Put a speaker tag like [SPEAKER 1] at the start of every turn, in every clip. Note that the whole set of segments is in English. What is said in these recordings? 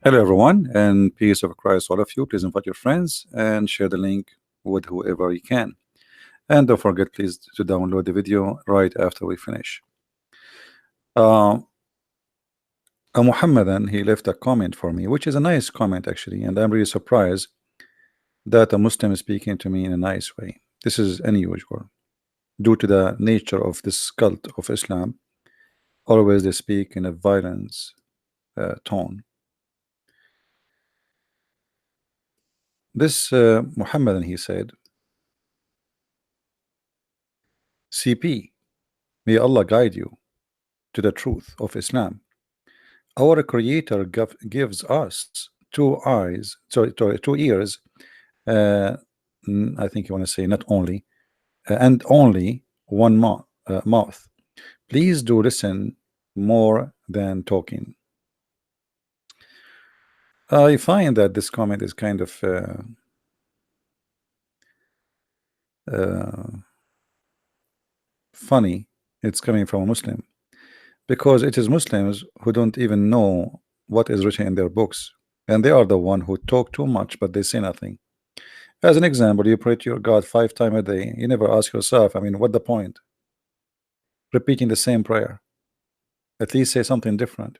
[SPEAKER 1] Hello, everyone, and peace of Christ, all of you. Please invite your friends and share the link with whoever you can. And don't forget, please, to download the video right after we finish. Uh, Muhammadan, he left a comment for me, which is a nice comment, actually, and I'm really surprised that a Muslim is speaking to me in a nice way. This is unusual due to the nature of this cult of Islam. Always they speak in a violence tone. This Muhammadan, he said, CP, may Allah guide you to the truth of Islam. Our Creator gives us two eyes, sorry, two ears. Uh, I think you want to say not only, and only one mouth. Please do listen more than talking. I find that this comment is kind of uh, funny. It's coming from a Muslim because it is Muslims who don't even know what is written in their books, and they are the one who talk too much, but they say nothing. As an example, you pray to your God 5 times a day. You never ask yourself, I mean, what the point? Repeating the same prayer. At least say something different.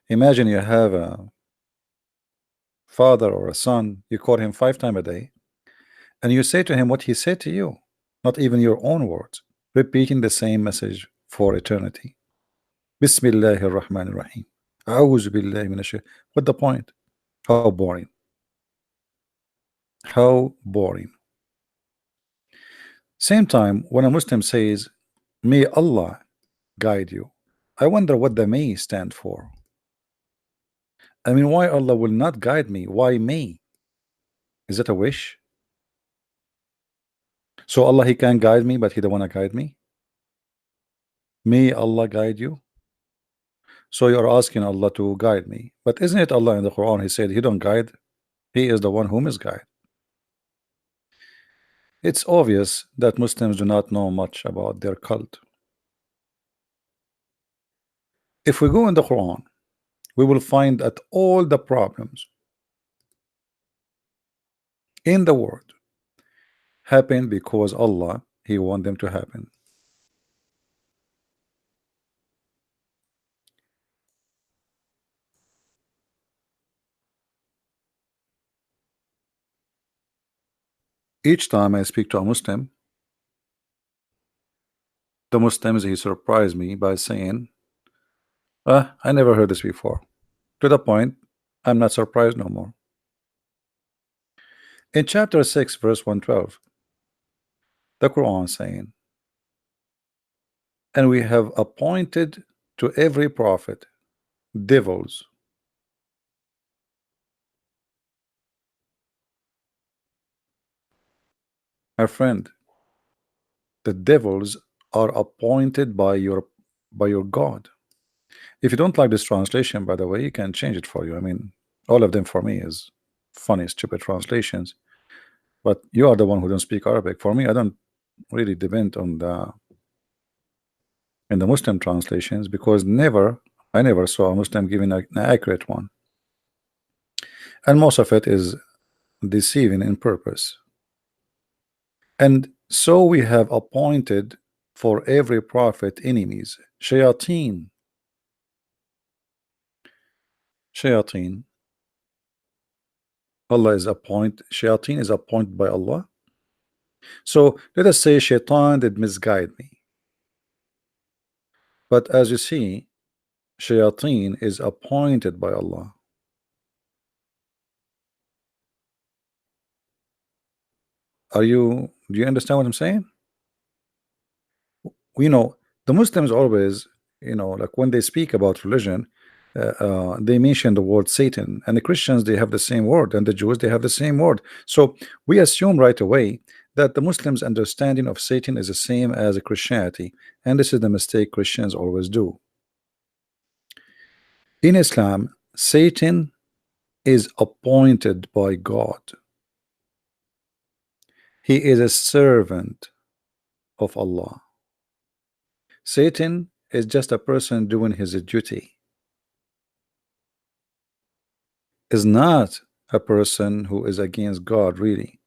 [SPEAKER 1] Imagine you have a father or a son, you call him 5 times a day, and you say to him what he said to you, not even your own words, repeating the same message for eternity. Bismillahir Rahmanir Rahim. A'udhu billahi minash. What the point? How boring. How boring. Same time, when a Muslim says, may Allah guide you, I wonder what the may stand for. I mean, why Allah will not guide me? Why me? Is it a wish? So Allah, he can guide me, but he don't want to guide me. May Allah guide you. So you're asking Allah to guide me, but isn't it Allah in the Quran? He said he don't guide. He is the one whom is guide. It's obvious that Muslims do not know much about their cult. If we go in the Quran, we will find that all the problems in the world happen because Allah, he want them to happen. Each time I speak to a Muslim, the Muslims, he surprised me by saying, I never heard this before. To the point, I'm not surprised no more. In chapter 6, verse 112, the Quran saying, and we have appointed to every prophet devils. My friend, the devils are appointed by your God. If you don't like this translation, by the way, you can change it for you. I mean, all of them for me is funny, stupid translations. But you are the one who don't speak Arabic. For me, I don't really depend on the Muslim translations because I never saw a Muslim giving an accurate one, and most of it is deceiving in purpose. And so we have appointed for every prophet enemies, shayateen. Shayateen. Allah is shayateen is appointed by Allah. So let us say shaitan did misguide me. But as you see, shayateen is appointed by Allah. Do you understand what I'm saying? You know, the Muslims always, like when they speak about religion, they mention the word Satan, and the Christians, they have the same word, and the Jews, they have the same word. So we assume right away that the Muslims understanding of Satan is the same as a Christianity, and this is the mistake Christians always do. In Islam, Satan is appointed by God. He is a servant of Allah. Satan is just a person doing his duty. is not a person who is against God, really.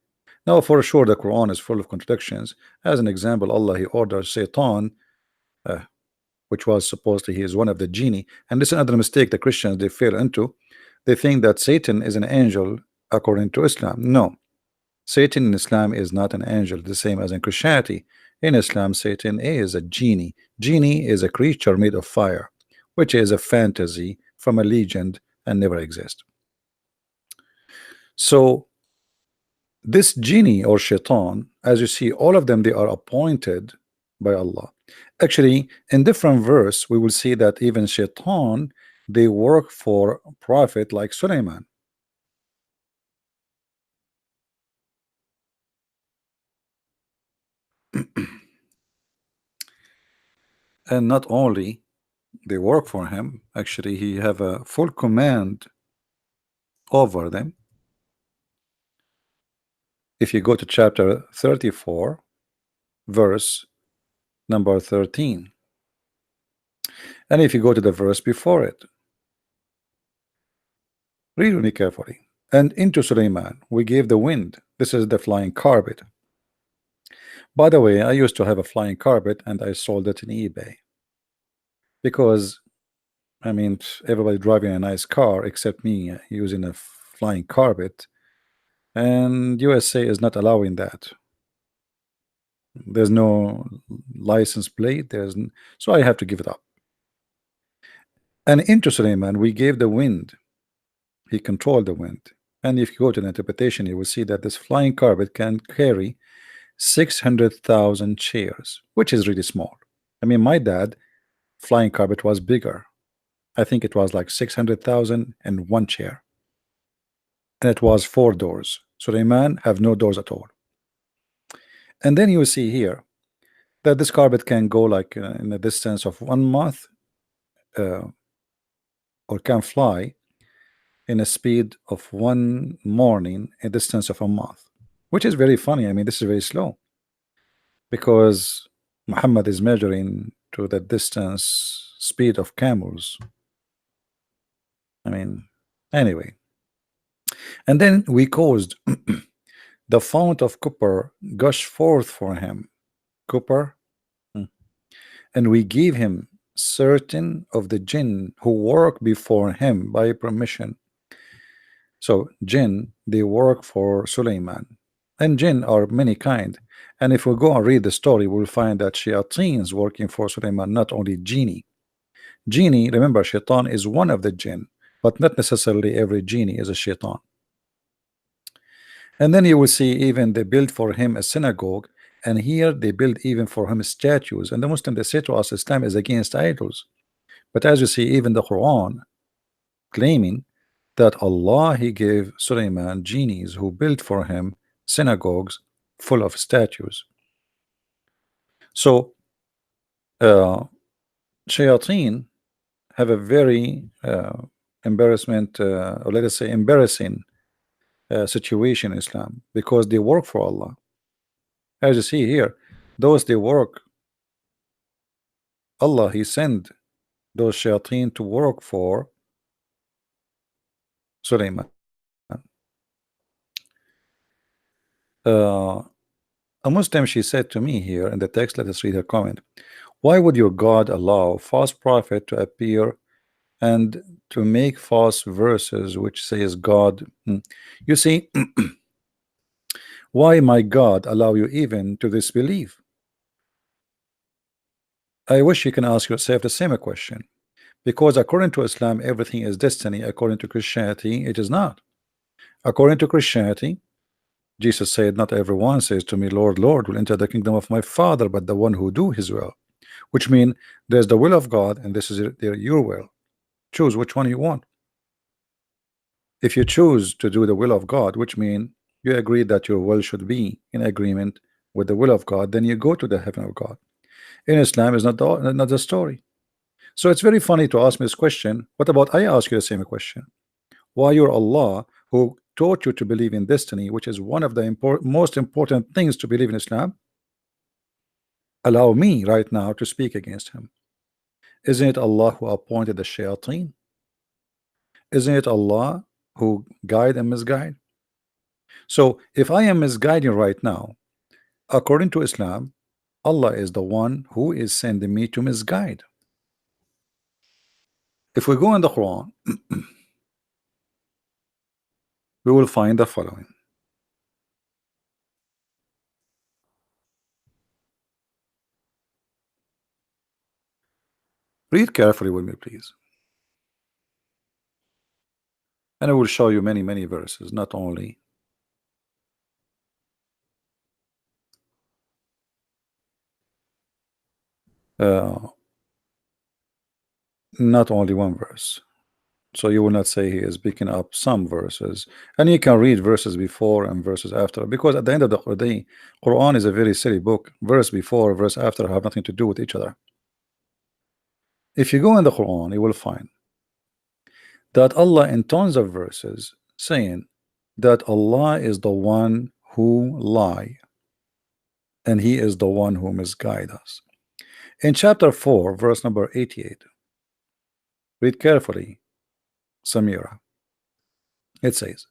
[SPEAKER 1] Now, for sure, the Quran is full of contradictions. As an example, Allah, He orders Satan, uh, which was supposedly he is one of the genie. And this is another mistake the Christians they fell into. They think that Satan is an angel according to Islam. No, Satan in Islam is not an angel, the same as in Christianity. In Islam, Satan is a genie. Genie is a creature made of fire, which is a fantasy from a legend and never exist. So this genie or shaitan, as you see, all of them, they are appointed by Allah. Actually, in different verse, we will see that even shaitan, they work for prophet like Suleiman. And not only they work for him, actually he have a full command over them. If you go to chapter 34, verse number 13, and if you go to the verse before it, read really carefully. And into Suleiman we gave the wind. This is the flying carpet. By the way, I used to have a flying carpet and I sold it in eBay because, I mean, everybody driving a nice car except me using a flying carpet, and USA is not allowing that. There's no license plate. So I have to give it up. And into Suleiman we gave the wind. He controlled the wind. And if you go to the interpretation, you will see that this flying carpet can carry 600,000 chairs, which is really small. I mean, my dad flying carpet was bigger. I think it was like 600,000 and one chair, and it was 4 doors. Suleiman have no doors at all. And then you see here that this carpet can go like in a distance of 1 month, or can fly in a speed of 1 morning, a distance of a month, which is very funny. I mean, this is very slow because Muhammad is measuring to the distance speed of camels. I mean, anyway. And then we caused the fount of copper gush forth for him. Copper. And we gave him certain of the jinn who work before him by permission. So jinn, they work for Suleiman, and jinn are many kind. And if we go and read the story, we'll find that shayateens working for Suleiman, not only genie. Genie, remember, shaitan is one of the jinn, but not necessarily every genie is a shaitan. And then you will see even they build for him a synagogue, and here they build even for him statues. And the Muslim, they say to us, Islam is against idols. But as you see, even the Quran claiming that Allah, He gave Suleiman genies who built for him synagogues full of statues. So shayateen have a very embarrassment, or let us say embarrassing situation in Islam, because they work for Allah. As you see here, those they work, Allah, He sent those shayateen to work for Suleiman. A Muslim, she said to me here in the text, let us read her comment. Why would your God allow false prophet to appear and to make false verses which says God? You see, why my God allow you even to disbelieve? I wish you can ask yourself the same question, because according to Islam everything is destiny. According to Christianity it is not. According to Christianity, Jesus said, not everyone says to me, Lord, Lord, will enter the kingdom of my Father, but the one who do his will. Which means there's the will of God and this is your will. Choose which one you want. If you choose to do the will of God, which means you agree that your will should be in agreement with the will of God, then you go to the heaven of God. In Islam is not the story. So it's very funny to ask me this question. What about I ask you the same question? Why your Allah, who taught you to believe in destiny, which is one of the most important things to believe in Islam, allow me right now to speak against him? Isn't it Allah who appointed the shayateen? Isn't it Allah who guide and misguide? So if I am misguiding right now, according to Islam, Allah is the one who is sending me to misguide. If we go in the Quran, we will find the following. Read carefully with me, please. And I will show you many verses, not only one verse. So you will not say he is picking up some verses, and you can read verses before and verses after, because at the end of the day, Quran is a very silly book. Verse before, verse after have nothing to do with each other. If you go in the Quran, you will find that Allah in tons of verses saying that Allah is the one who lie, and he is the one who misguide us. In chapter 4, verse number 88, read carefully, Samira. It says,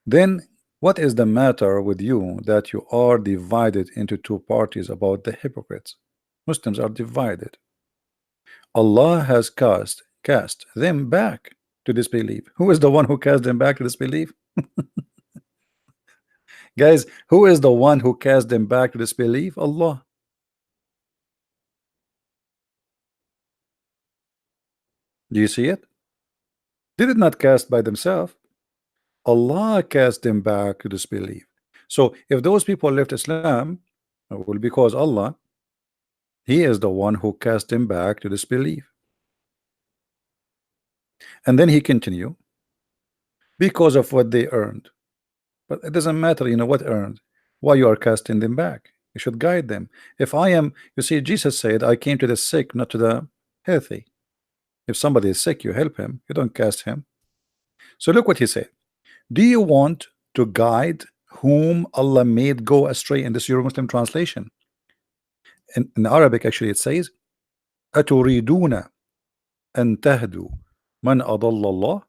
[SPEAKER 1] then what is the matter with you that you are divided into two parties about the hypocrites? Muslims are divided. Allah has cast them back to disbelief. Who is the one who cast them back to disbelief? Guys, who is the one who cast them back to disbelief? Allah. Do you see it? Did it not cast by themselves? Allah cast them back to disbelief. So if those people left Islam, it will because Allah, he is the one who cast them back to disbelief. And then he continue, because of what they earned. But it doesn't matter, you know what earned, why you are casting them back. You should guide them. If I am, you see, Jesus said, I came to the sick, not to the healthy. If somebody is sick, you help him, you don't cast him. So look what he said. Do you want to guide whom Allah made go astray? In this Euro Muslim translation, in Arabic actually it says, أتريدون أن تهدوا من أضل الله?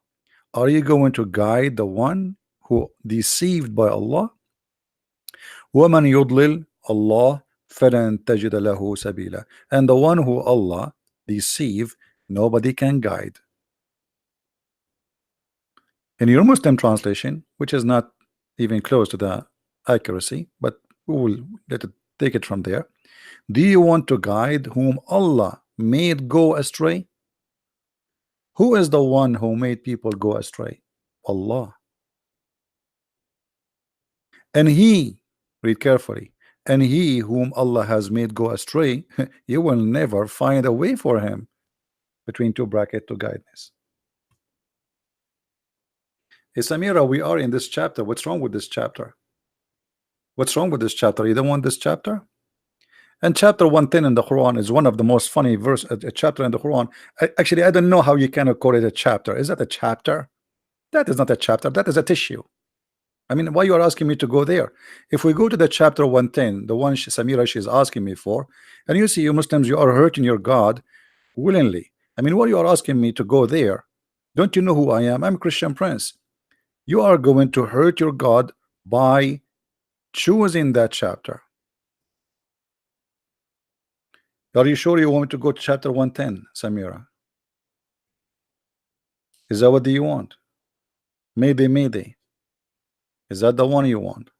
[SPEAKER 1] Are you going to guide the one who deceived by Allah? ومن يضلل الله فلن تجد له سبيلا. And the one who Allah deceive, nobody can guide. In your Muslim translation, which is not even close to the accuracy, but we will take it from there. Do you want to guide whom Allah made go astray? Who is the one who made people go astray? Allah. And he, read carefully, and he whom Allah has made go astray, you will never find a way for him, between two brackets, to guidance. Hey Samira, we are in this chapter. What's wrong with this chapter? What's wrong with this chapter? You don't want this chapter? And chapter 110 in the Quran is one of the most funny a chapter in the Quran. Actually, I don't know how you cannot call it a chapter. Is that a chapter? That is not a chapter. That is a tissue. I mean, why you are asking me to go there? If we go to the chapter 110, the one Samira she is asking me for, and you see, you Muslims, you are hurting your God willingly. I mean, why you are asking me to go there? Don't you know who I am? I'm Christian Prince. You are going to hurt your God by choosing that chapter. Are you sure you want me to go to chapter 110, Samira? Is that what do you want? Mayday. Is that the one you want?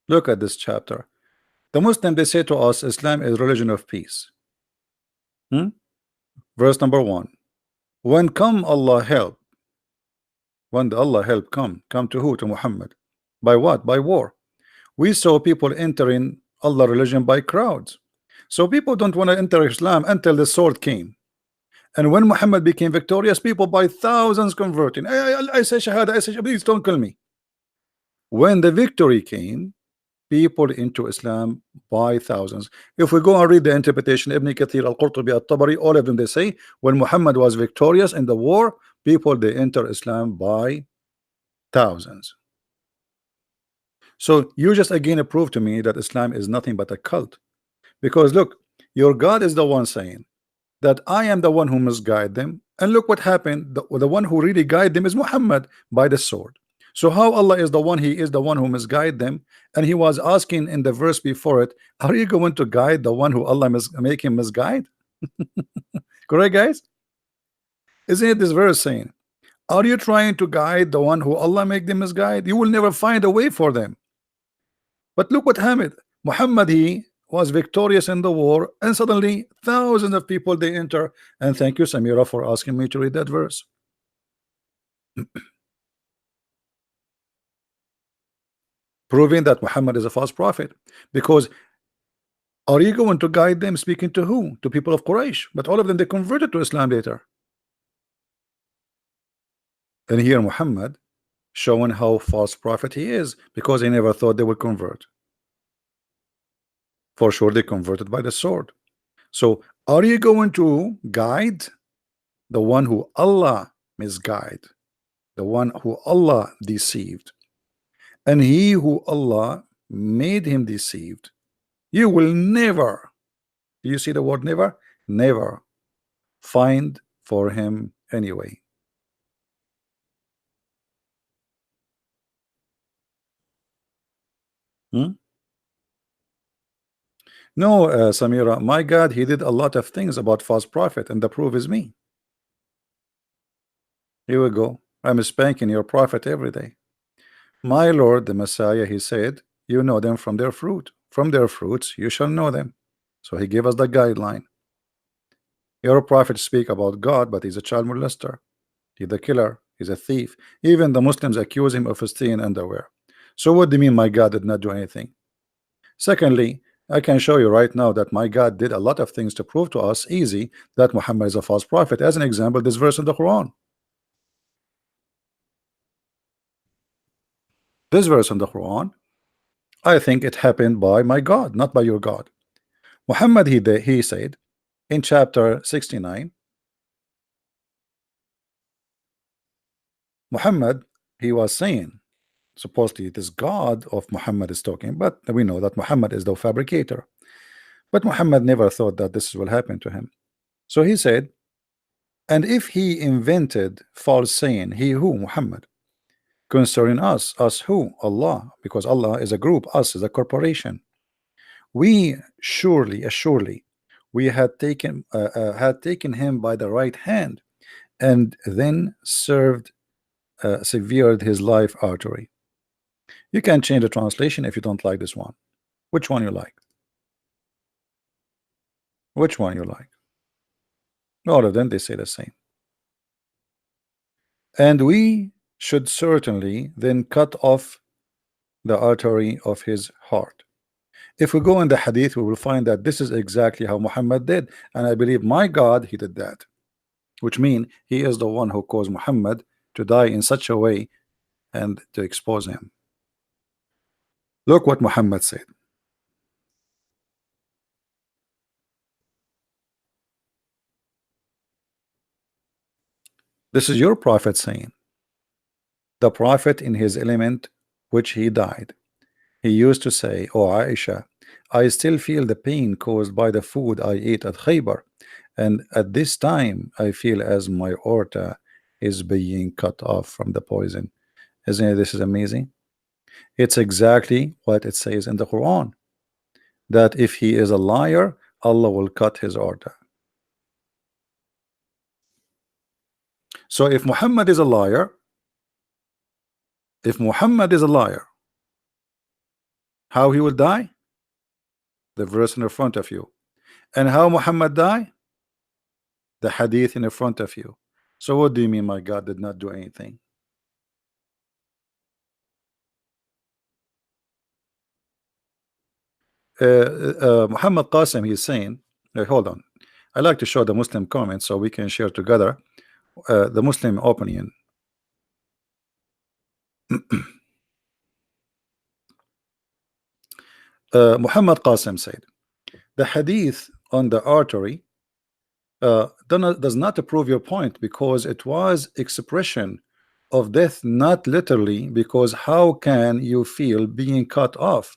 [SPEAKER 1] Look at this chapter. The Muslim, they say to us, Islam is religion of peace. Verse number 1. When come Allah help? When the Allah help come to who? To Muhammad. By what? By war. We saw people entering Allah religion by crowds. So people don't want to enter Islam until the sword came. And when Muhammad became victorious, people by thousands converting. I say Shahada, I say, please don't kill me. When the victory came, people into Islam by thousands. If we go and read the interpretation, Ibn Kathir, Al-Qurtubi, Al-Tabari, all of them, they say when Muhammad was victorious in the war, people they enter Islam by thousands. So you just again prove to me that Islam is nothing but a cult, because look, your God is the one saying that I am the one who misguide them, And look what happened. The one who really guided them is Muhammad by the sword. So how Allah is the one, He is the one who misguide them, and He was asking in the verse before it, are you going to guide the one who Allah make him misguide? Correct, guys? Isn't it this verse saying, are you trying to guide the one who Allah make them misguide? You will never find a way for them. But look what happened. Muhammad, he was victorious in the war, and suddenly thousands of people they enter. And thank you, Samira, for asking me to read that verse. Proving that Muhammad is a false prophet. Because are you going to guide them? Speaking to who? To people of Quraysh. But all of them, they converted to Islam later. And here Muhammad showing how false prophet he is, because he never thought they would convert. For sure they converted by the sword. So are you going to guide the one who Allah misguide, the one who Allah deceived, and he who Allah made him deceived? You will never, do you see the word never? Never find for him anyway. No, Samira, my God, he did a lot of things about false prophet, and the proof is me. Here we go. I'm spanking your prophet every day. My Lord, the Messiah, he said, you know them from their fruit. From their fruits you shall know them. So he gave us the guideline. Your prophet speak about God, but he's a child molester. He's a killer. He's a thief. Even the Muslims accuse him of stealing underwear. So what do you mean my God did not do anything? Secondly, I can show you right now that my God did a lot of things to prove to us easy that Muhammad is a false prophet. As an example, this verse in the Quran. This verse in the Quran, I think it happened by my God, not by your God. Muhammad, he said in chapter 69, Muhammad, he was saying, supposedly it is God of Muhammad is talking, but we know that Muhammad is the fabricator. But Muhammad never thought that this will happen to him. So he said, and if he invented false saying, he who, Muhammad, concerning us who? Allah, because Allah is a group, us is a corporation. We assuredly, we had taken him by the right hand, and then severed his life artery. You can change the translation if you don't like this one. Which one you like? Which one you like? All of them, they say the same. And we should certainly then cut off the artery of his heart. If we go in the hadith, we will find that this is exactly how Muhammad did, and I believe my God, he did that, which means he is the one who caused Muhammad to die in such a way and to expose him. Look what Muhammad said. This is your prophet saying, the prophet in his element which he died, he used to say, oh Aisha, I still feel the pain caused by the food I ate at Khaybar, and at this time I feel as my aorta is being cut off from the poison. Isn't it, this is amazing? It's exactly what it says in the Quran, that if he is a liar, Allah will cut his aorta. So if Muhammad is a liar, how he will die? The verse in front of you. And how Muhammad die? The hadith in front of you. So what do you mean my God did not do anything? Muhammad Qasim, he's saying, hold on, I like to show the Muslim comments so we can share together the Muslim opinion. Muhammad Qasim said, the hadith on the artery does not prove your point, because it was expression of death, not literally, because how can you feel being cut off,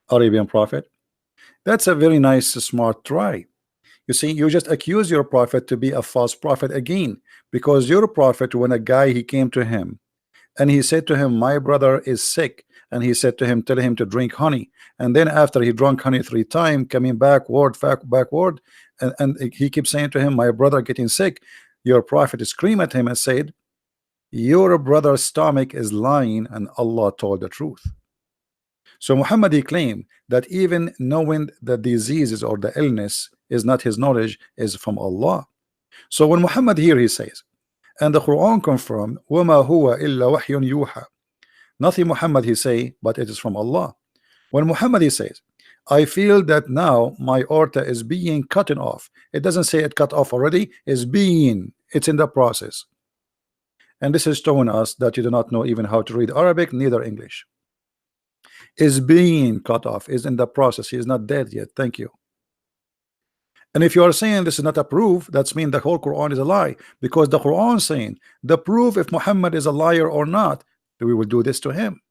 [SPEAKER 1] Arabian Prophet? That's a very nice smart try. You see, you just accuse your prophet to be a false prophet again, because your prophet, when a guy he came to him and he said to him, my brother is sick, and he said to him, tell him to drink honey, and then after he drank honey 3 times, coming backward, and he keeps saying to him, my brother getting sick, your prophet screamed at him and said, your brother's stomach is lying and Allah told the truth. So Muhammad, he claimed that even knowing the diseases or the illness is not his knowledge, is from Allah. So when Muhammad here he says, and the Quran confirmed, وَمَا هُوَ إِلَّا وَحْيٌ يُوحَى, nothing Muhammad he say but it is from Allah. When Muhammad he says, I feel that now my aorta is being cut off, it doesn't say it cut off already, it's in the process. And this is showing us that you do not know even how to read Arabic, neither English. Is being cut off, is in the process, he is not dead yet. Thank you. And if you are saying this is not a proof, that's mean the whole Quran is a lie, because the Quran is saying the proof if Muhammad is a liar or not, we will do this to him.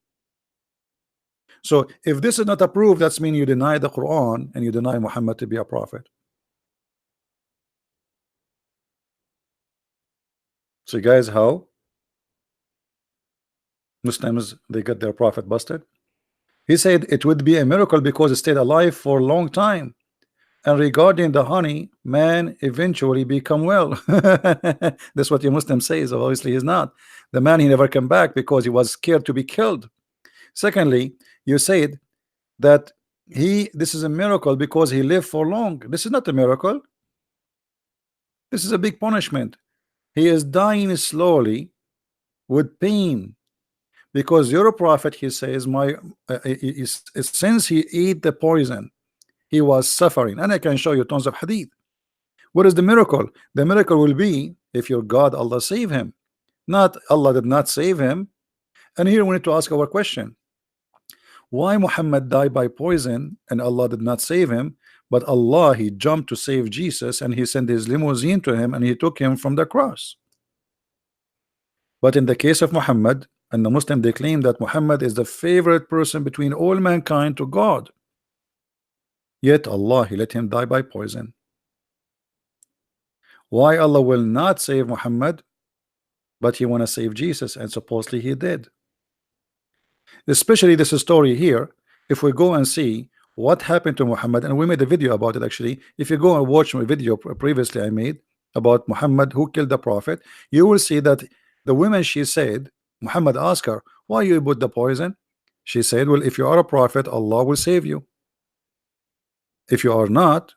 [SPEAKER 1] So if this is not a proof, that's mean you deny the Quran and you deny Muhammad to be a prophet. So guys, how Muslims they get their prophet busted? He said it would be a miracle because it stayed alive for a long time. And regarding the honey, man eventually become well. That's what your Muslim says. Obviously, he's not. The man, he never came back because he was scared to be killed. Secondly, you said that this is a miracle because he lived for long. This is not a miracle. This is a big punishment. He is dying slowly with pain because your prophet, he says, since he ate the poison, he was suffering. And I can show you tons of hadith. What is the miracle? The miracle will be if your God Allah save him, not Allah did not save him. And here we need to ask our question: why Muhammad died by poison and Allah did not save him, but Allah he jumped to save Jesus and he sent his limousine to him and he took him from the cross? But in the case of Muhammad and the Muslim, they claim that Muhammad is the favorite person between all mankind to God. Yet Allah he let him die by poison. Why Allah will not save Muhammad, but he want to save Jesus, and supposedly he did. Especially this story here, if we go and see what happened to Muhammad, and we made a video about it actually. If you go and watch my video previously I made about Muhammad who killed the prophet, you will see that the woman, she said, Muhammad asked her, why you put the poison? She said, well, if you are a prophet, Allah will save you. If you are not,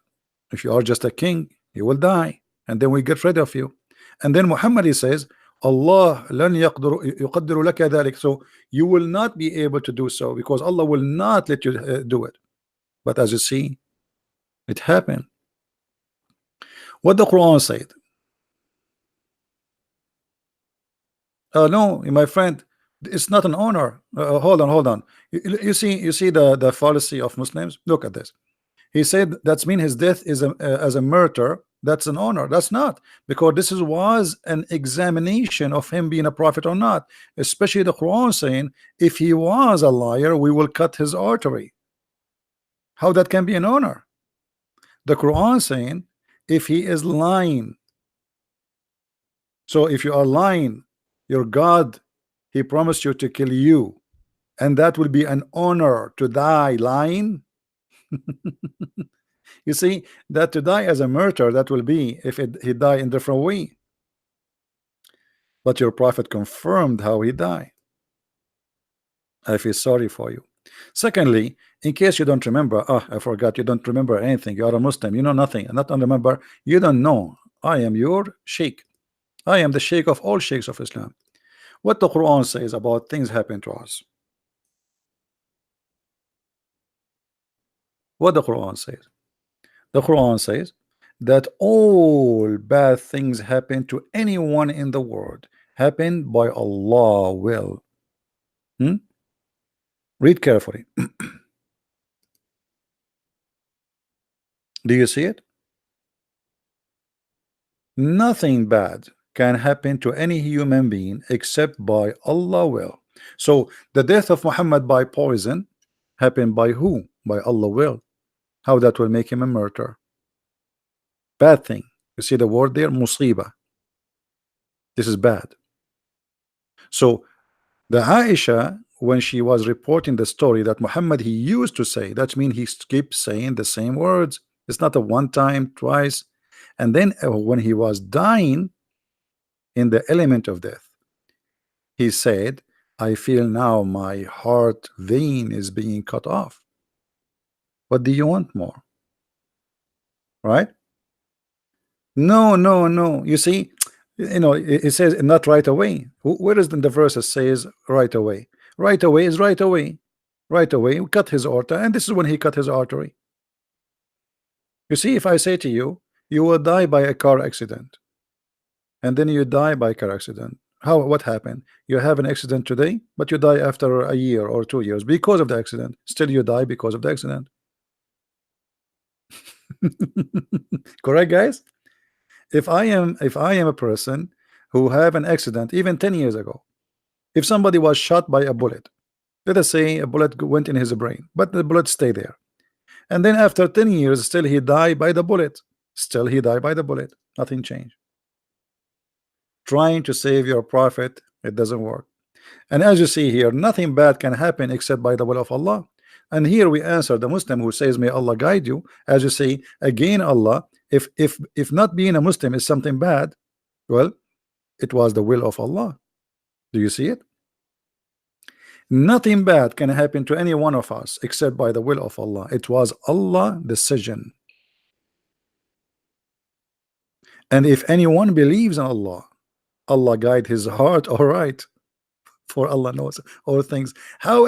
[SPEAKER 1] if you are just a king, you will die, and then we get rid of you. And then Muhammad he says, Allah lan yuqaddiru laka dhalik, so you will not be able to do so because Allah will not let you do it. But as you see, it happened. What the Quran said. No, my friend, it's not an honor. Hold on. You see the fallacy of Muslims. Look at this. He said that's mean his death is as a murder. That's an honor. That's not, because this was an examination of him being a prophet or not. Especially the Quran saying if he was a liar, we will cut his artery. How that can be an honor? The Quran saying if he is lying. So if you are lying, your God, he promised you to kill you, and that will be an honor to die lying. You see that to die as a murderer, that will be if he die in different way. But your prophet confirmed how he died. I feel sorry for you. Secondly, in case you don't remember, I forgot, you don't remember anything, you are a Muslim, you know nothing, and not remember, you don't know. I am your sheikh. I am the sheikh of all sheikhs of Islam. What the Quran says about things happen to us. What the Quran says. The Quran says that all bad things happen to anyone in the world happen by Allah will. Read carefully. Do you see it? Nothing bad can happen to any human being except by Allah will. So the death of Muhammad by poison happened by who? By Allah will. How that will make him a murderer? bad thing. You see the word there, musiba. This is bad. So the Aisha, when she was reporting the story that Muhammad he used to say, that means he keeps saying the same words. It's not a one time, twice. And then when he was dying in the element of death, he said, I feel now my heart vein is being cut off. What do you want more? Right? No, no, no. You see, it says not right away. Where is the verse that says right away? Right away is right away. Right away, we cut his aorta, and this is when he cut his artery. You see, if I say to you, you will die by a car accident, and then you die by car accident. What happened? You have an accident today, but you die after a year or 2 years because of the accident. Still you die because of the accident. Correct, guys? If I am a person who have an accident even 10 years ago, if somebody was shot by a bullet, let us say a bullet went in his brain, but the bullet stay there, and then after 10 years still he died by the bullet, still he died by the bullet, nothing changed. Trying to save your prophet, it doesn't work. And as you see here, nothing bad can happen except by the will of Allah. And here we answer the Muslim who says, may Allah guide you. As you say, again, Allah, if not being a Muslim is something bad, well, it was the will of Allah. Do you see it? Nothing bad can happen to any one of us except by the will of Allah. It was Allah's decision. And if anyone believes in Allah, Allah guide his heart, all right. For Allah knows all things. How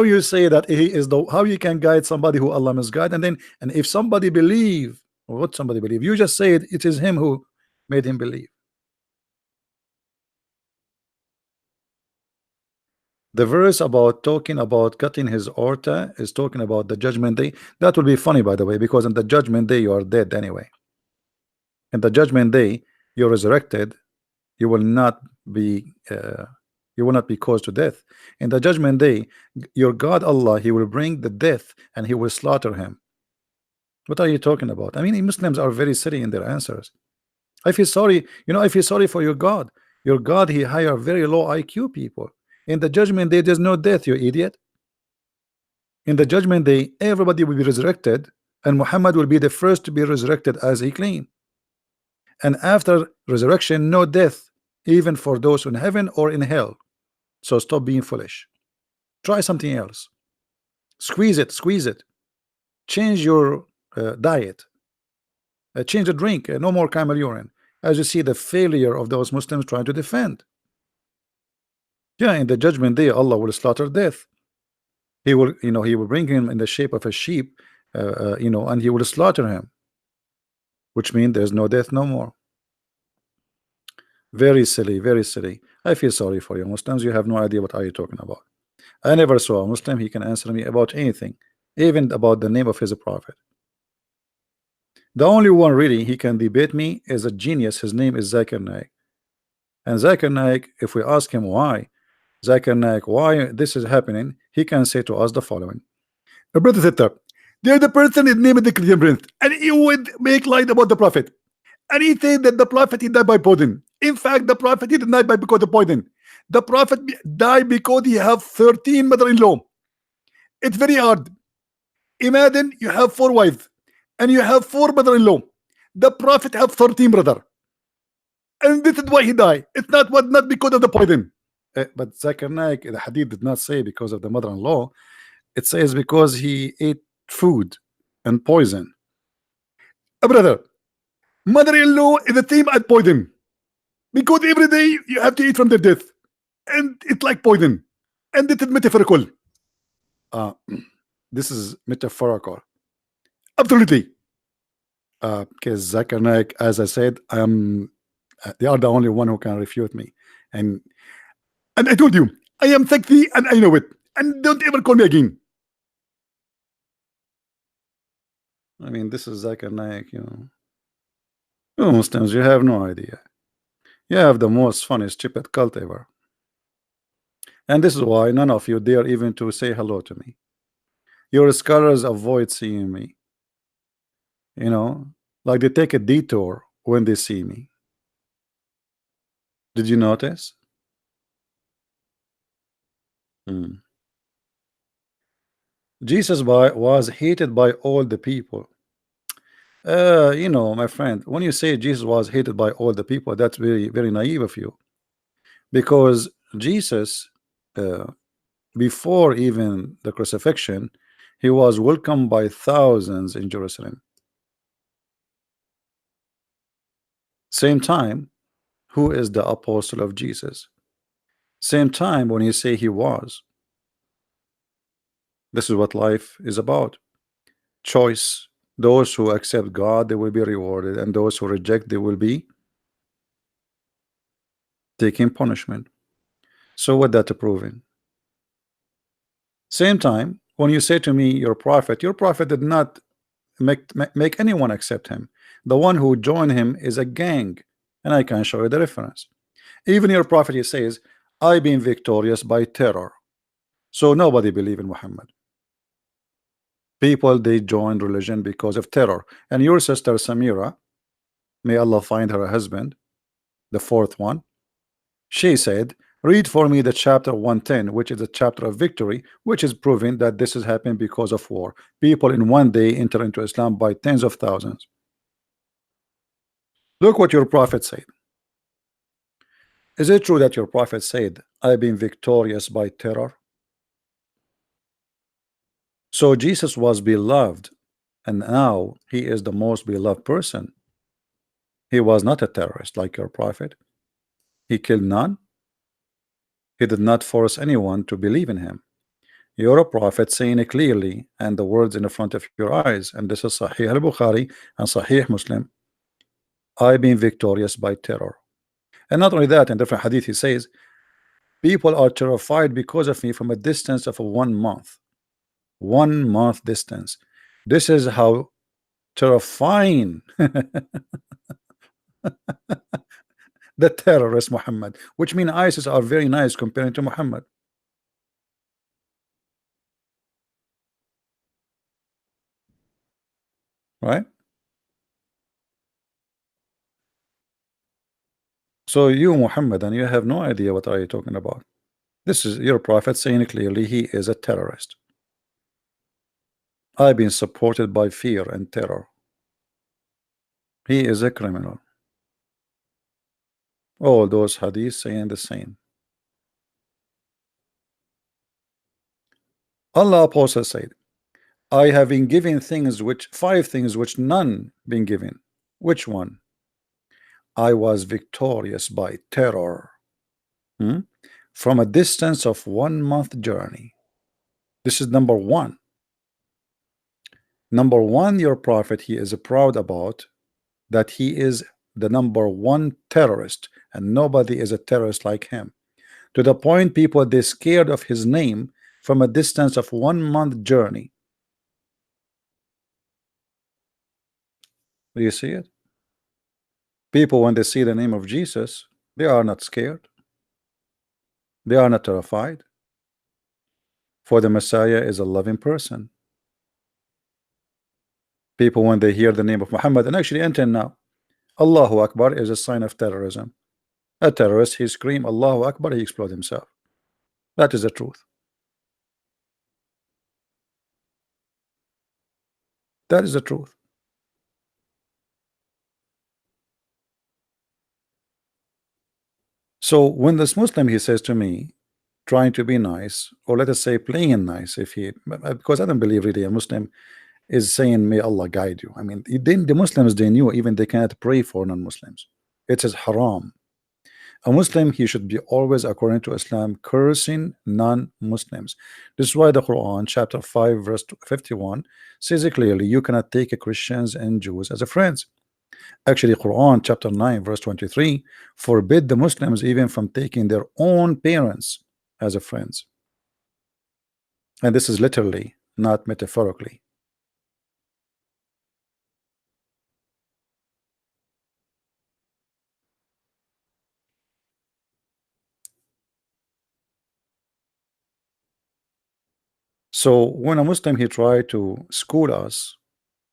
[SPEAKER 1] you say that he is how you can guide somebody who Allah misguide, and if somebody believe, what somebody believe, you just say it is him who made him believe. The verse about talking about cutting his aorta is talking about the judgment day. That will be funny, by the way, because in the judgment day you are dead anyway. In the judgment day you're resurrected. You will not be caused to death. In the judgment day, your God Allah, he will bring the death and he will slaughter him. What are you talking about? I mean, Muslims are very silly in their answers. I feel sorry, I feel sorry for your God. Your God, he hire very low IQ people. In the judgment day, there's no death, you idiot. In the judgment day, everybody will be resurrected, and Muhammad will be the first to be resurrected as he claimed. And after resurrection, no death, even for those in heaven or in hell. So stop being foolish. Try something else. Squeeze it. Change your diet. Change the drink. No more camel urine. As you see, the failure of those Muslims trying to defend. Yeah, in the judgment day, Allah will slaughter death. He will, he will bring him in the shape of a sheep, and he will slaughter him, which means there's no death no more. Very silly, very silly. I feel sorry for you Muslims. You have no idea what are you talking about. I never saw a Muslim he can answer me about anything, even about the name of his prophet. The only one really he can debate me is a genius. His name is Zakir Naik. And Zakir Naik, if we ask him why, Zakir Naik, why this is happening, he can say to us the following. A brother said that there's the person is named the Christian Prince, and he would make light about the prophet. And he said that the prophet he died by poison. In fact, the prophet he did not die because of poison. The prophet died because he have 13 mother-in-law. It's very hard. Imagine you have 4 wives and you have 4 mother-in-law. The prophet have 13 brother, and this is why he died. It's not because of the poison. But Zakir Naik, the hadith did not say because of the mother-in-law. It says because he ate food and poison. Brother, mother-in-law is the same as poison, because every day you have to eat from the death, and it's like poison, and it is metaphorical. This is metaphorical, absolutely. Because Zakir Naik, as I said, they are the only one who can refute me, and I told you I am sexy and I know it, and don't ever call me again. I mean, this is Zakir Naik, you Muslims, you have no idea. You have the most funny stupid cult ever, and this is why none of you dare even to say hello to me. Your scholars avoid seeing me. Like they take a detour when they see me. Did you notice? Hmm. Jesus was hated by all the people. My friend, when you say Jesus was hated by all the people, that's very, very naive of you. Because Jesus, uh, before even the crucifixion, he was welcomed by thousands in Jerusalem. Same time, who is the apostle of Jesus? Same time when you say he was. This is what life is about. Choice. Those who accept God, they will be rewarded, and those who reject, they will be taking punishment. So what that proving? Same time, when you say to me, your prophet did not make anyone accept him. The one who joined him is a gang, and I can show you the reference. Even your prophet, he says, I been victorious by terror. So nobody believe in Muhammad. People, they joined religion because of terror. And your sister Samira, may Allah find her a husband, the fourth one, she said, read for me the chapter 110, which is a chapter of victory, which is proving that this is happening because of war. People in one day enter into Islam by tens of thousands. Look what your prophet said. Is it true that your prophet said, I've been victorious by terror? So Jesus was beloved, and now he is the most beloved person. He was not a terrorist like your prophet. He killed none. He did not force anyone to believe in him. You're a prophet saying it clearly, and the words in the front of your eyes, and this is Sahih al-Bukhari and Sahih Muslim. I've been victorious by terror. And not only that, in different hadith he says, people are terrified because of me from a distance of 1 month. 1 month distance. This is how terrifying the terrorist Muhammad, which mean ISIS are very nice comparing to Muhammad, right? So you Muhammad, and you have no idea what are you talking about. This is your prophet saying clearly he is a terrorist. I've been supported by fear and terror. He is a criminal. All those hadiths saying the same. Allah Apostle said, I have been given things which five things which none been given. Which one? I was victorious by terror. Hmm? From a distance of 1 month journey. This is number one. Number one, your prophet, he is proud about that he is the number one terrorist, and nobody is a terrorist like him. To the point people they scared of his name from a distance of 1 month journey. Do you see it? People, when they see the name of Jesus, they are not scared. They are not terrified. For the Messiah is a loving person. People, when they hear the name of Muhammad, and actually until now, Allahu Akbar is a sign of terrorism. A terrorist, he scream Allahu Akbar, he explode himself. That is the truth. That is the truth. So when this Muslim, he says to me, trying to be nice, or let us say playing nice, if he, because I don't believe really a Muslim is saying may Allah guide you. I mean, the Muslims, they knew even they cannot pray for non-Muslims. It is haram. A Muslim, he should be always, according to Islam, cursing non-Muslims. This is why the Quran chapter 5 verse 51 says it clearly, you cannot take Christians and Jews as a friends. Actually, Quran chapter 9 verse 23 forbid the Muslims even from taking their own parents as a friends. And this is literally, not metaphorically. So when a Muslim he try to school us,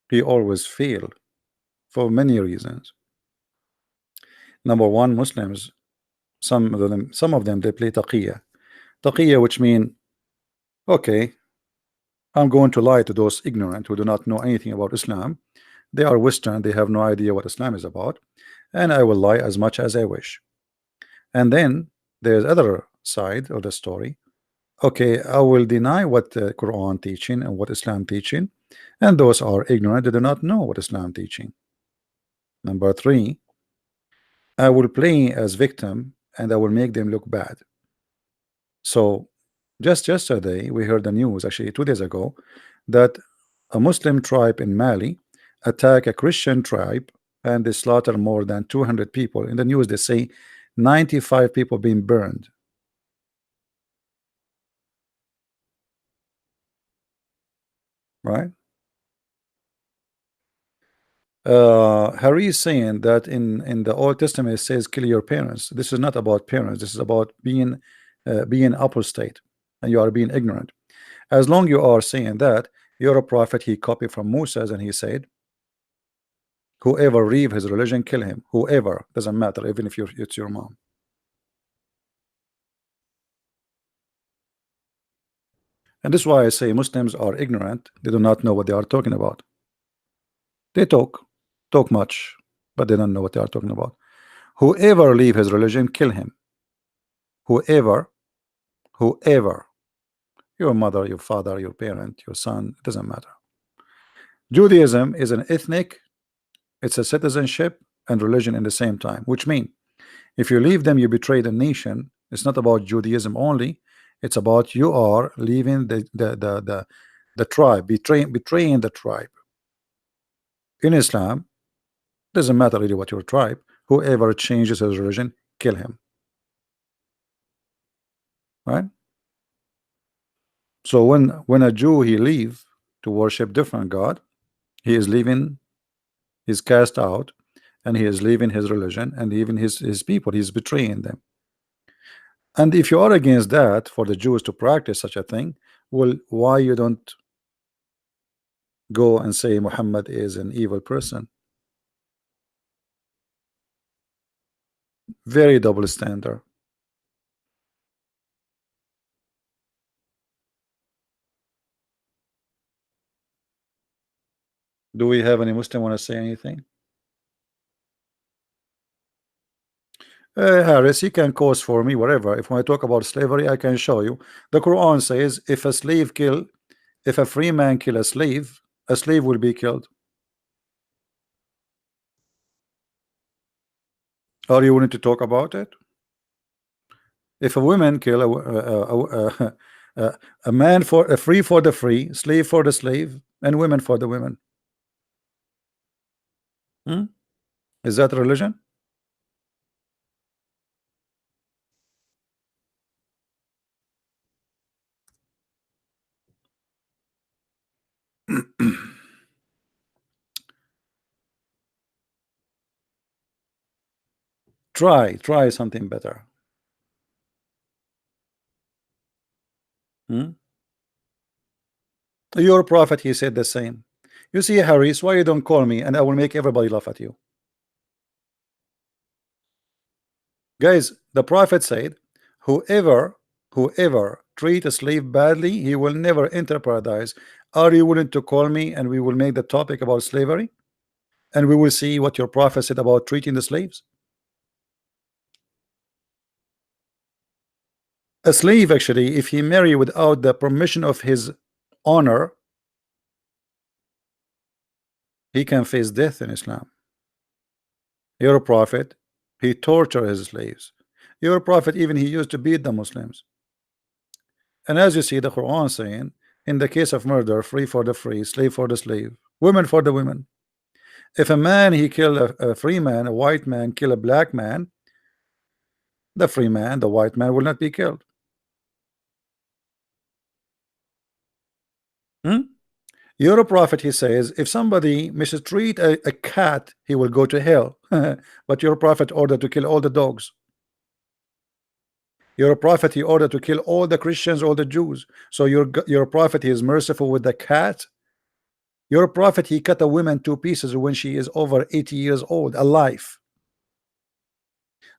[SPEAKER 1] he always fail for many reasons. Number one, Muslims, some of them they play taqiyya, which mean, okay, I'm going to lie to those ignorant who do not know anything about Islam. They are Western, they have no idea what Islam is about, and I will lie as much as I wish. And then there's other side of the story. Okay, I will deny what the Quran teaching and what Islam teaching, and those are ignorant, they do not know what Islam teaching. Number three, I will play as victim and I will make them look bad. So just yesterday we heard the news, actually 2 days ago, that a Muslim tribe in Mali attack a Christian tribe and they slaughter more than 200 people. In the news they say 95 people being burned. Right? Harry is saying that in the Old Testament it says kill your parents. This is not about parents, this is about being apostate and you are being ignorant. As long you are saying that, you're a prophet. He copied from Moses and he said, whoever leave his religion, kill him. Whoever, doesn't matter, even if it's your mom. And this is why I say Muslims are ignorant. They do not know what they are talking about. They talk much, but they don't know what they are talking about. Whoever leave his religion, kill him. Whoever, your mother, your father, your parent, your son, it doesn't matter. Judaism is an ethnic, it's a citizenship and religion in the same time, which means if you leave them, you betray the nation. It's not about Judaism only. It's about you are leaving the tribe, betraying the tribe. In Islam, doesn't matter really what your tribe. Whoever changes his religion, kill him. Right? So when a Jew he leave to worship different God, he is leaving, he's cast out, and he is leaving his religion and even his people. He's betraying them. And if you are against that, for the Jews to practice such a thing, well, why you don't go and say Muhammad is an evil person? Very double standard. Do we have any Muslim want to say anything? Harris, you can cause for me whatever. If when I talk about slavery, I can show you. The Quran says if a free man kill a slave will be killed. Are you willing to talk about it? If a woman kill a man for a free for the free, slave for the slave, and women for the women, is that religion? Try something better. Your prophet, he said the same. You see, Harris, why you don't call me and I will make everybody laugh at you? Guys, the prophet said, whoever treat a slave badly, he will never enter paradise. Are you willing to call me and we will make the topic about slavery? And we will see what your prophet said about treating the slaves? A slave, actually, if he marry without the permission of his owner, he can face death in Islam. Your prophet, he tortured his slaves. Your prophet, even he used to beat the Muslims. And as you see the Quran saying, in the case of murder, free for the free, slave for the slave, women for the women. If a man he kill a free man, a white man kill a black man, the free man, the white man will not be killed. Your prophet, he says, if somebody mistreat a cat, he will go to hell. But your prophet ordered to kill all the dogs. Your prophet, he ordered to kill all the Christians, all the Jews. So your prophet, he is merciful with the cat. Your prophet, he cut a woman to pieces when she is over 80 years old, alive.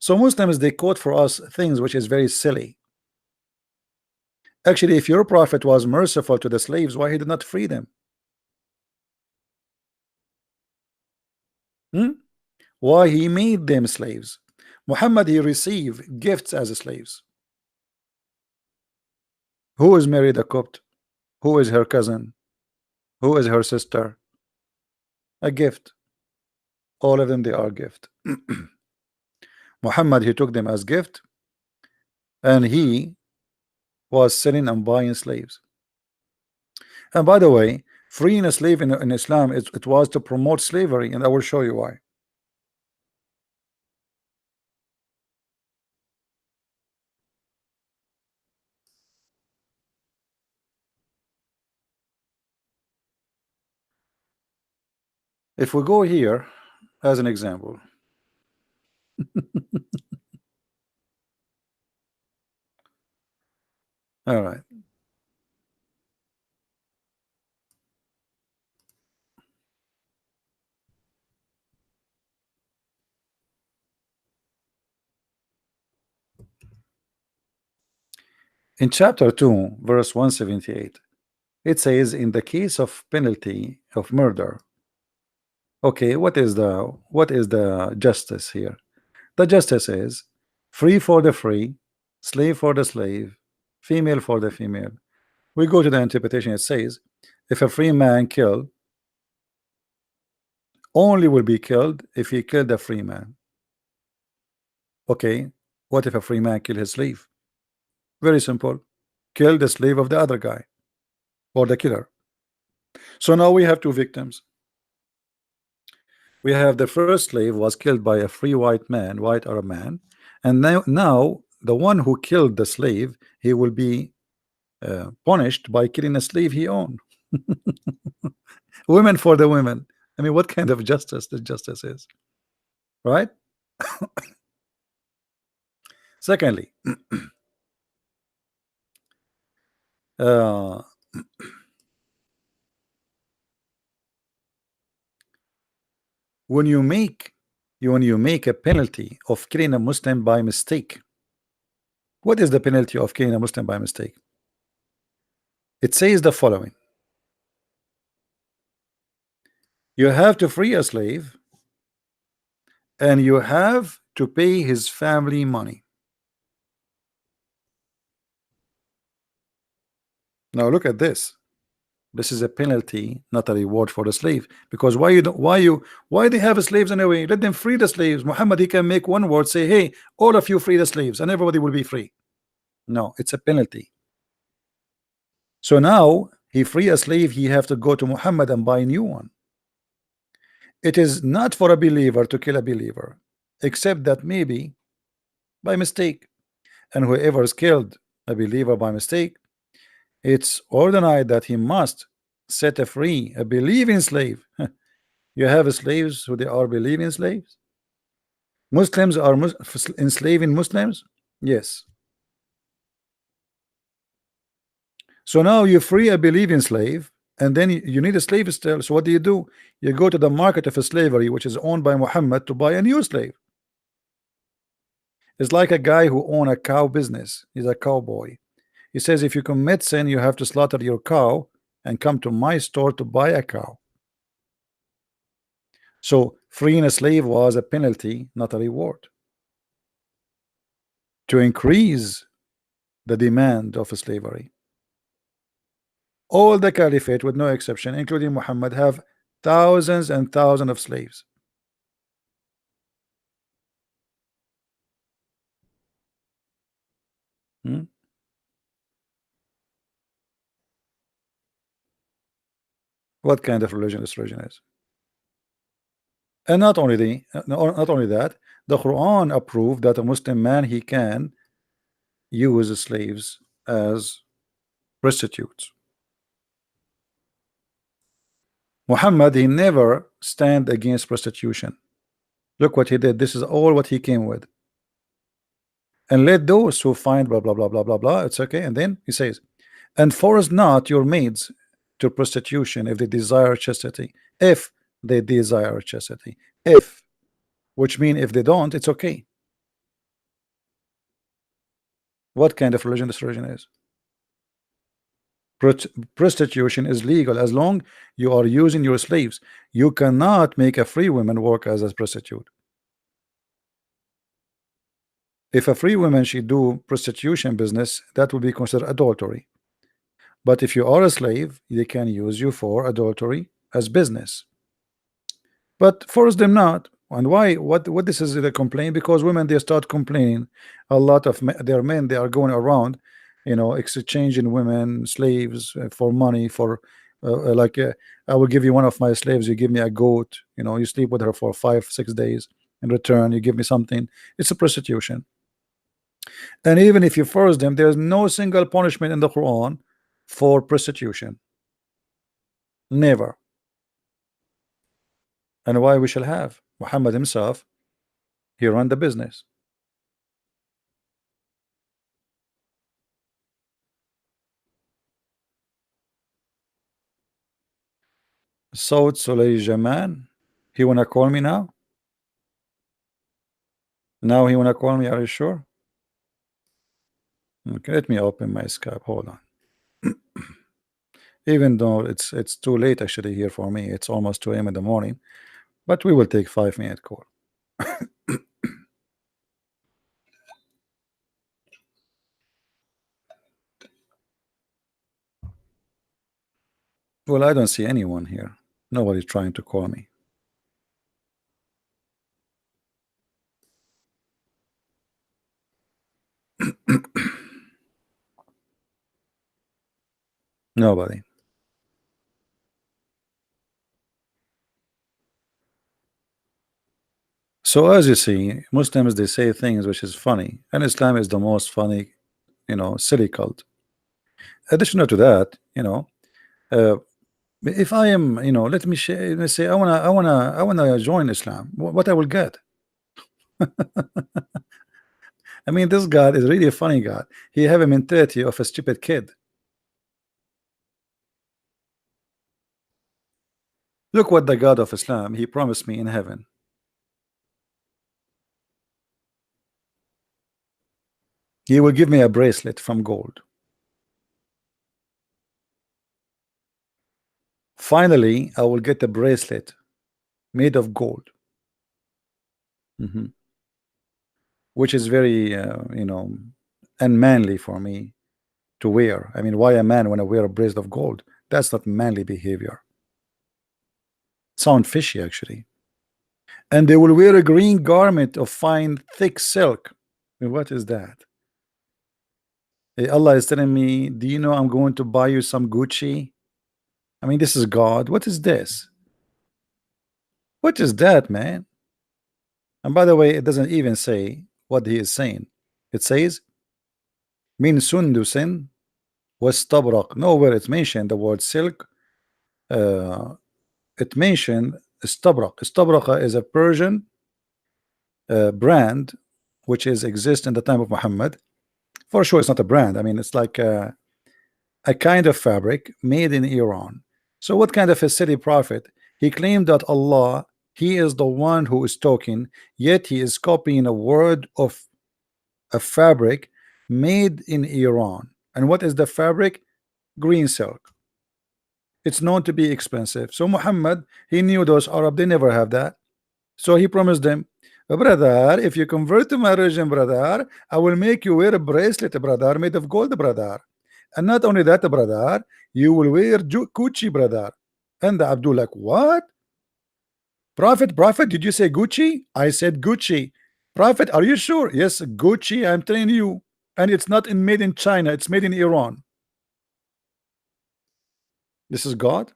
[SPEAKER 1] So Muslims, they quote for us things which is very silly. Actually, if your prophet was merciful to the slaves, why he did not free them? Why he made them slaves? Muhammad, he received gifts as slaves. Who is married a Copt? Who is her cousin? Who is her sister? A gift. All of them, they are gift. Muhammad, he took them as gift, and he was selling and buying slaves. And by the way, freeing a slave in Islam, it was to promote slavery, and I will show you why. If we go here as an example, all right. In chapter 2, verse 178, it says, in the case of penalty of murder. Okay, what is the justice here? The justice is free for the free, slave for the slave, female for the female. We go to the interpretation. It says, if a free man kill, only will be killed if he killed a free man. Okay, what if a free man kill his slave? Very simple. Kill the slave of the other guy or the killer. So now we have two victims. We have the first slave was killed by a free white man, white Arab man, and now the one who killed the slave, he will be punished by killing a slave he owned. Women for the women. I mean, what kind of justice this justice is, right? Secondly, when you make a penalty of killing a Muslim by mistake, what is the penalty of killing a Muslim by mistake? It says the following: you have to free a slave, and you have to pay his family money. Now look at this. This is a penalty, not a reward for the slave. Because why they have slaves anyway? Let them free the slaves. Muhammad, he can make one word, say, hey, all of you free the slaves, and everybody will be free. No, it's a penalty. So now he free a slave, he have to go to Muhammad and buy a new one. It is not for a believer to kill a believer, except that maybe by mistake. And whoever is killed a believer by mistake, it's ordained that he must set free a believing slave. You have slaves who they are believing slaves. Muslims are enslaving Muslims. Yes. So now you free a believing slave, and then you need a slave still. So what do? You go to the market of slavery, which is owned by Muhammad, to buy a new slave. It's like a guy who owns a cow business. He's a cowboy. He says, if you commit sin, you have to slaughter your cow and come to my store to buy a cow. So freeing a slave was a penalty, not a reward, to increase the demand of slavery. All the caliphate, with no exception, including Muhammad, have thousands and thousands of slaves. What kind of religion this religion is? And not only that, the Quran approved that a Muslim man, he can use slaves as prostitutes. Muhammad, he never stand against prostitution. Look what he did. This is all what he came with. And let those who find blah blah blah blah blah blah, it's okay. And then he says, and force not your maids to prostitution if they desire chastity. If they desire chastity. If, which mean if they don't, it's okay. What kind of religion this religion is? Prostitution is legal as long you are using your slaves. You cannot make a free woman work as a prostitute. If a free woman she do prostitution business, that will be considered adultery. But if you are a slave, they can use you for adultery as business. But force them not. And why? What this is the complaint? Because women they start complaining. A lot of their men they are going around, exchanging women, slaves for money. For like I will give you one of my slaves. You give me a goat. You sleep with her for 5-6 days. In return, you give me something. It's a prostitution. And even if you force them, there's no single punishment in the Quran for prostitution. Never. And why we shall have? Muhammad himself, he ran the business. Saud Sulayjaman, he wanna call me now? Now he wanna call me, are you sure? Okay, let me open my Skype. Hold on. Even though it's too late actually here for me, it's almost 2 a.m. in the morning, but we will take 5-minute call. Well, I don't see anyone here. Nobody's trying to call me. Nobody. So as you see, Muslims they say things which is funny, and Islam is the most funny, silly cult. Additional to that, uh, if I am, let me say, I wanna join Islam. What I will get? I mean, this God is really a funny God. He have a mentality of a stupid kid. Look what the God of Islam he promised me in heaven. He will give me a bracelet from gold. Finally, I will get a bracelet made of gold. Which is very, unmanly for me to wear. I mean, why a man when I wear a bracelet of gold? That's not manly behavior. Sound fishy, actually. And they will wear a green garment of fine, thick silk. I mean, what is that? Allah is telling me, do you know I'm going to buy you some Gucci? I mean, this is God. What is this? What is that, man? And by the way, it doesn't even say what he is saying. It says, Min sundusin was tabrak. Nowhere it's mentioned the word silk. It mentioned istabrak. Istabrak is a Persian brand which is exist in the time of Muhammad. For sure, it's not a brand. I mean, it's like a kind of fabric made in Iran. So, what kind of a silly prophet? He claimed that Allah, He is the one who is talking, yet he is copying a word of a fabric made in Iran. And what is the fabric? Green silk. It's known to be expensive. So Muhammad, he knew those Arab, they never have that. So he promised them, brother, if you convert to my religion, brother, I will make you wear a bracelet, brother, made of gold, brother. And not only that, brother, you will wear Gucci, brother. And Abdul like, what? Prophet, did you say Gucci? I said Gucci. Prophet, are you sure? Yes, Gucci, I'm telling you. And it's not made in China, it's made in Iran. This is God.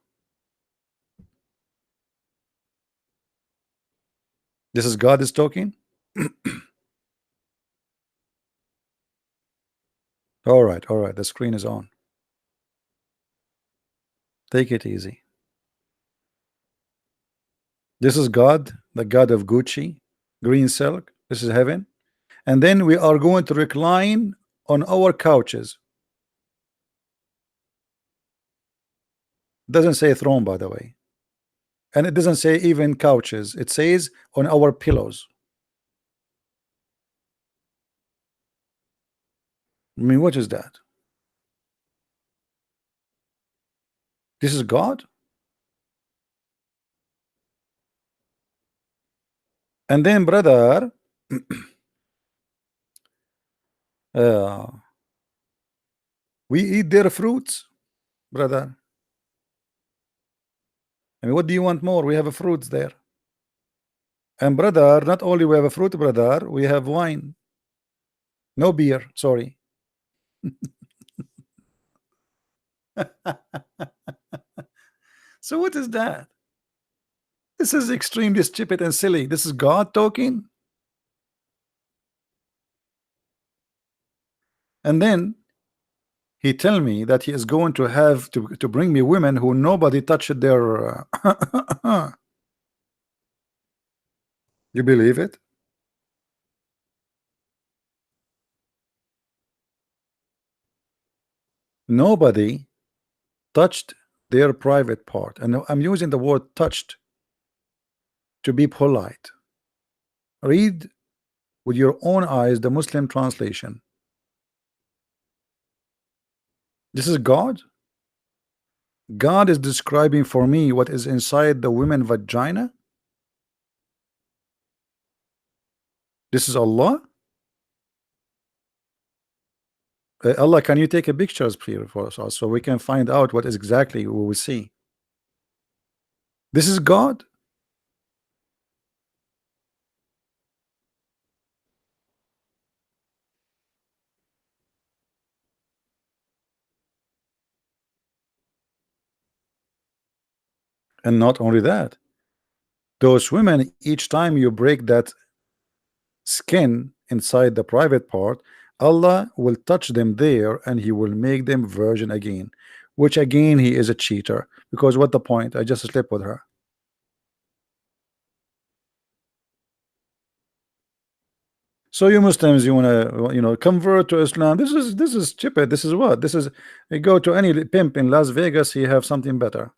[SPEAKER 1] This is God is talking. All right, the screen is on. Take it easy. This is God, the God of Gucci, green silk. This is heaven. And then we are going to recline on our couches. Doesn't say throne, by the way. And it doesn't say even couches. It says on our pillows. I mean, what is that? This is God? And then, brother, uh, we eat their fruits, brother. I mean, what do you want more? We have a fruits there. And brother, not only we have a fruit, brother, we have wine. No beer, sorry. So what is that? This is extremely stupid and silly. This is God talking. And then he tell me that he is going to have to bring me women who nobody touched their you believe it? Nobody touched their private part, and I'm using the word touched to be polite. Read with your own eyes the Muslim translation. This is God. God is describing for me what is inside the women vagina. This is Allah. Allah, can you take a pictures here for us so we can find out what is exactly we will see? This is God. And not only that, those women, each time you break that skin inside the private part, Allah will touch them there and he will make them virgin again, which again he is a cheater, because what the point? I just slept with her. So you Muslims, you want to convert to Islam. This is stupid. This is what this is. You go to any pimp in Las Vegas, he have something better.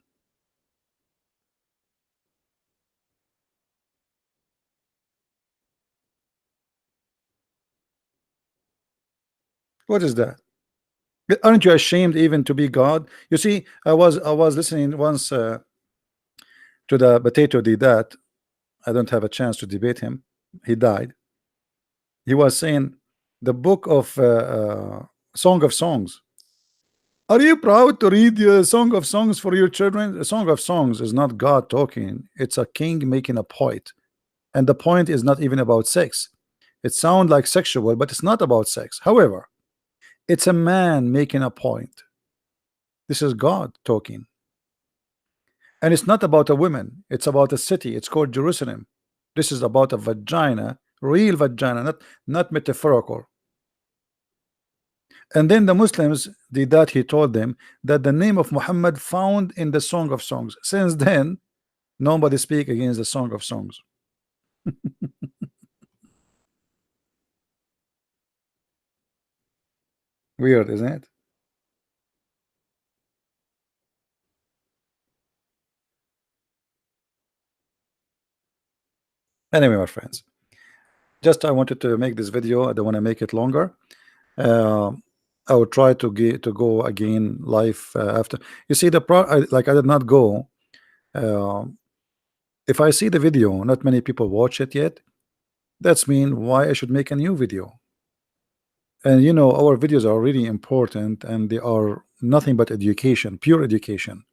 [SPEAKER 1] What is that? Aren't you ashamed even to be God? You see, I was listening once to the Potato did that. I don't have a chance to debate him. He died. He was saying the book of Song of Songs. Are you proud to read the Song of Songs for your children? The Song of Songs is not God talking. It's a king making a point, and the point is not even about sex. It sounds like sexual, but it's not about sex. However, it's a man making a point. This is God talking. And it's not about a woman, it's about a city. It's called Jerusalem. This is about a vagina, real vagina, not metaphorical. And then the Muslims did that. He told them that the name of Muhammad found in the Song of Songs. Since then, nobody speak against the Song of Songs. Weird, isn't it? Anyway, my friends, just I wanted to make this video. I don't want to make it longer. uh, I will try to go again live after. You see, like I did not go. uh, if I see the video not many people watch it yet, that's mean why I should make a new video. And our videos are really important, and they are nothing but education, pure education.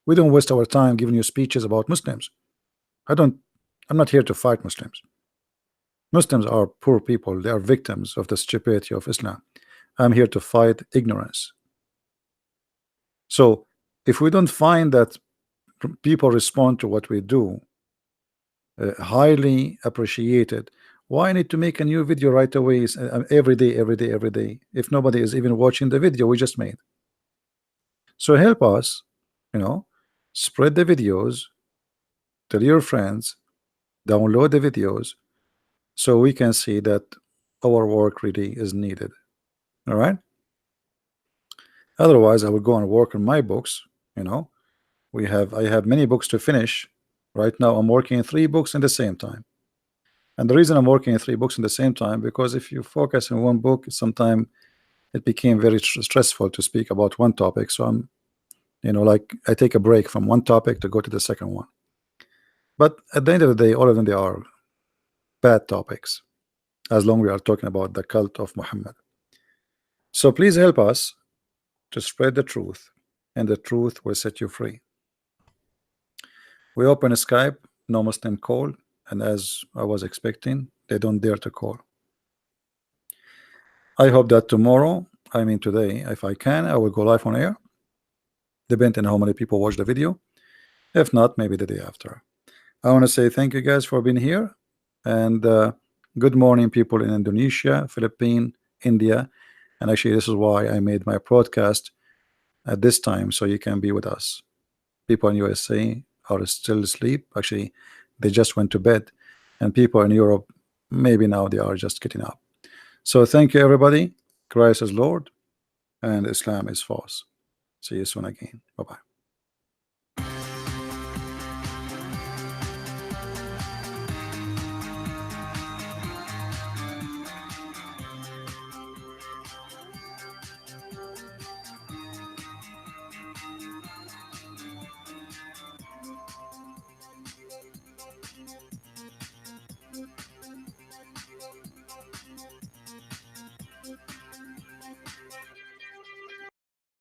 [SPEAKER 1] We don't waste our time giving you speeches about Muslims. I'm not here to fight Muslims. Muslims are poor people. They are victims of the stupidity of Islam. I'm here to fight ignorance. So if we don't find that people respond to what we do, highly appreciated, why I need to make a new video right away, every day, every day, every day, if nobody is even watching the video we just made? So help us, spread the videos, tell your friends, download the videos, so we can see that our work really is needed. All right. Otherwise, I will go and work on my books, I have many books to finish. Right now I'm working in 3 books in the same time. And the reason I'm working in 3 books in the same time, because if you focus on one book, sometimes it became very stressful to speak about one topic. So I'm, like I take a break from one topic to go to the second one. But at the end of the day, all of them, they are bad topics, as long we are talking about the cult of Muhammad. So please help us to spread the truth, and the truth will set you free. We open a Skype, no Muslim call, and as I was expecting, they don't dare to call. I hope that tomorrow, I mean today, if I can, I will go live on air, depending on how many people watch the video. If not, maybe the day after. I want to say thank you guys for being here, and good morning people in Indonesia, Philippines, India. And actually this is why I made my broadcast at this time, so you can be with us. People in USA are still asleep. Actually, they just went to bed, and people in Europe, maybe now they are just getting up. So thank you everybody. Christ is Lord and Islam is false. See you soon again. Bye-bye.